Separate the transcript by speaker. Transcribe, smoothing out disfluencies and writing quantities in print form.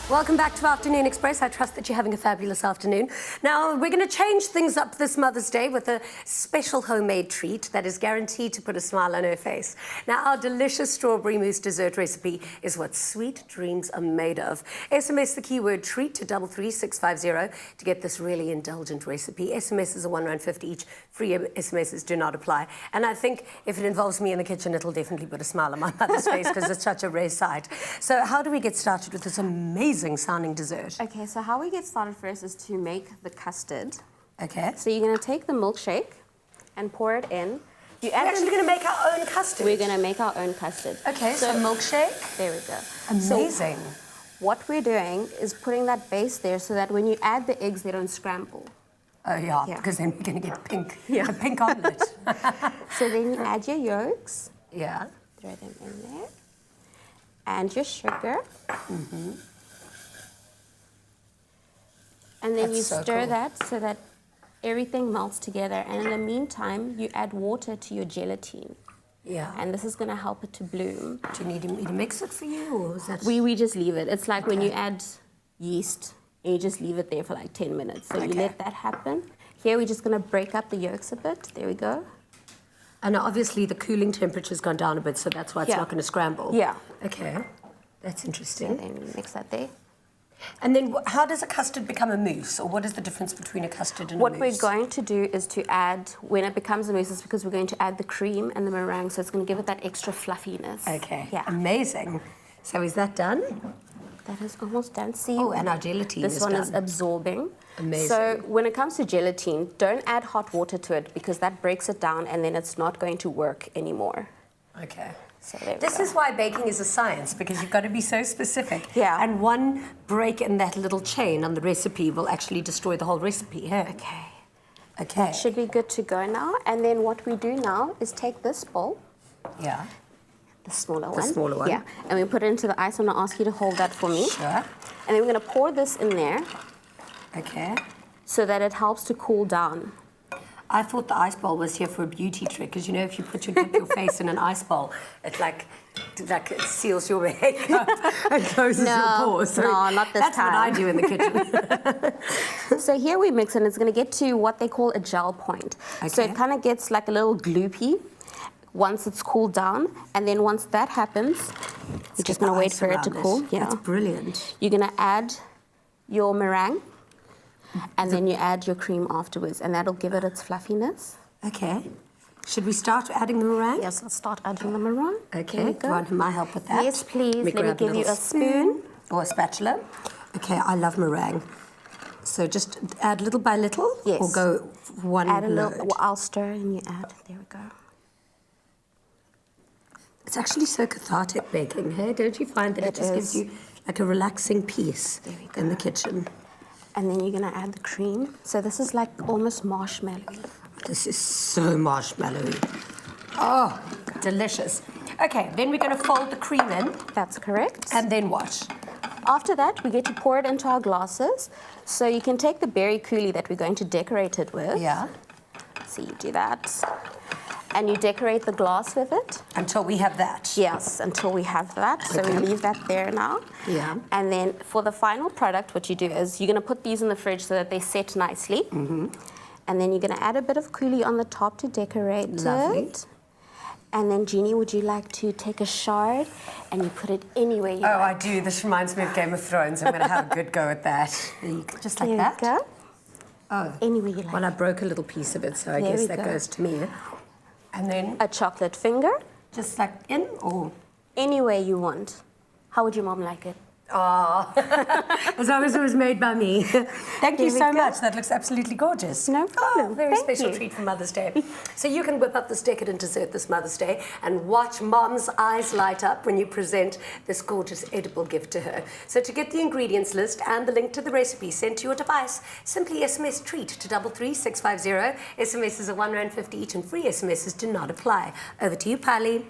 Speaker 1: Welcome back to Afternoon Express. I trust that you're having a fabulous afternoon. Now, we're going to change things up this Mother's Day with a special homemade treat that is guaranteed to put a smile on her face. Now, our delicious strawberry mousse dessert recipe is what sweet dreams are made of. SMS the keyword treat to 33650 to get this really indulgent recipe. SMSs are R1.50 each. Free SMSs do not apply. And I think if it involves me in the kitchen, it'll definitely put a smile on my mother's face because it's such a rare sight. So how do we get started with this amazing sounding dessert?
Speaker 2: Okay, so how we get started first is to make the custard.
Speaker 1: Okay.
Speaker 2: So you're going to take the milkshake and pour it in.
Speaker 1: We're actually going to make our own custard.
Speaker 2: We're going to make our own custard.
Speaker 1: Okay, so milkshake.
Speaker 2: There we go.
Speaker 1: Amazing.
Speaker 2: So what we're doing is putting that base there so that when you add the eggs, they don't scramble.
Speaker 1: Oh, yeah, because then we're going to get pink. Yeah. A pink omelette.
Speaker 2: So then you add your yolks.
Speaker 1: Yeah.
Speaker 2: Throw them in there. And your sugar.
Speaker 1: Mm-hmm.
Speaker 2: And then you
Speaker 1: so
Speaker 2: stir
Speaker 1: cool.
Speaker 2: that so that everything melts together. And in the meantime, you add water to your gelatine.
Speaker 1: Yeah.
Speaker 2: And this is going to help it to bloom.
Speaker 1: Do you need me to mix it for you, or is that...
Speaker 2: We just leave it. It's like when you add yeast, and you just leave it there for like 10 minutes. So you let that happen. Here, we're just going to break up the yolks a bit. There we go.
Speaker 1: And obviously, the cooling temperature's gone down a bit, so that's why it's not going to scramble.
Speaker 2: Yeah.
Speaker 1: Okay. That's interesting.
Speaker 2: And then you mix that there.
Speaker 1: And then how does a custard become a mousse? Or what is the difference between a custard and a mousse?
Speaker 2: What we're going to do is to add, when it becomes a mousse, is because we're going to add the cream and the meringue, so it's going to give it that extra fluffiness.
Speaker 1: Okay.
Speaker 2: Yeah.
Speaker 1: Amazing. So is that done?
Speaker 2: That is almost done. See?
Speaker 1: Oh, and our gelatine is done.
Speaker 2: This one is absorbing.
Speaker 1: Amazing.
Speaker 2: So when it comes to gelatine, don't add hot water to it because that breaks it down and then it's not going to work anymore.
Speaker 1: Okay.
Speaker 2: So there we
Speaker 1: This
Speaker 2: go.
Speaker 1: is why baking is a science, because you've got to be so specific.
Speaker 2: Yeah.
Speaker 1: And one break in that little chain on the recipe will actually destroy the whole recipe. Yeah.
Speaker 2: Okay.
Speaker 1: Okay.
Speaker 2: Should be good to go now. And then what we do now is take this bowl.
Speaker 1: Yeah.
Speaker 2: The smaller one.
Speaker 1: The smaller one.
Speaker 2: Yeah. And we put it into the ice. I'm going to ask you to hold that for me.
Speaker 1: Sure.
Speaker 2: And then we're going to pour this in there.
Speaker 1: Okay.
Speaker 2: So that it helps to cool down.
Speaker 1: I thought the ice bowl was here for a beauty trick, because you know if you dip your face in an ice bowl, it it seals your makeup and closes your pores. So
Speaker 2: no, not this
Speaker 1: that's
Speaker 2: time.
Speaker 1: That's what I do in the kitchen.
Speaker 2: So here we mix, and it's going to get to what they call a gel point.
Speaker 1: Okay.
Speaker 2: So it kind of gets like a little gloopy once it's cooled down, and then once that happens, you're just going to wait for it to cool. Yeah.
Speaker 1: That's brilliant.
Speaker 2: You're going to add your meringue. And then you add your cream afterwards, and that'll give it its fluffiness.
Speaker 1: Okay. Should we start adding the meringue?
Speaker 2: Yes, let's start adding the meringue.
Speaker 1: Okay. Want my help with that?
Speaker 2: Yes, please. Let me
Speaker 1: grab
Speaker 2: give you a spoon.
Speaker 1: Or a spatula. Okay, I love meringue. So just add little by little?
Speaker 2: Yes.
Speaker 1: Or go one
Speaker 2: Add a
Speaker 1: load?
Speaker 2: little. Well, I'll stir and you add. There we go.
Speaker 1: It's actually so cathartic baking, hey? Don't you find that it just gives you like a relaxing peace in the kitchen?
Speaker 2: And then you're going to add the cream. So this is like almost marshmallowy.
Speaker 1: This is so marshmallowy. Oh, delicious. Okay, then we're going to fold the cream in.
Speaker 2: That's correct.
Speaker 1: And then what?
Speaker 2: After that, we get to pour it into our glasses. So you can take the berry coulis that we're going to decorate it with.
Speaker 1: Yeah.
Speaker 2: So you do that. And you decorate the glass with it.
Speaker 1: Until we have that.
Speaker 2: Yes, until we have that. So we leave that there now.
Speaker 1: Yeah.
Speaker 2: And then for the final product, what you do is you're going to put these in the fridge so that they set nicely. Mm-hmm. And then you're going to add a bit of coulis on the top to decorate it. And then, Jeannie, would you like to take a shard and you put it anywhere you like?
Speaker 1: I do. This reminds me of Game of Thrones. I'm going to have a good go at that. Just like that?
Speaker 2: There you go.
Speaker 1: Oh.
Speaker 2: Anywhere you like.
Speaker 1: Well, I broke a little piece of it, so I guess that goes to me. And then
Speaker 2: a chocolate finger.
Speaker 1: just like in or
Speaker 2: anywhere you want. How would your mom like it?
Speaker 1: Oh, as long as it was made by me. Thank you so much. That looks absolutely gorgeous.
Speaker 2: No problem.
Speaker 1: Very
Speaker 2: Thank
Speaker 1: special
Speaker 2: you.
Speaker 1: treat for Mother's Day. So you can whip up this decadent dessert this Mother's Day and watch Mom's eyes light up when you present this gorgeous edible gift to her. So to get the ingredients list and the link to the recipe sent to your device, simply SMS treat to 33650. SMSs are R1.50 each and free SMSs do not apply. Over to you, Pali.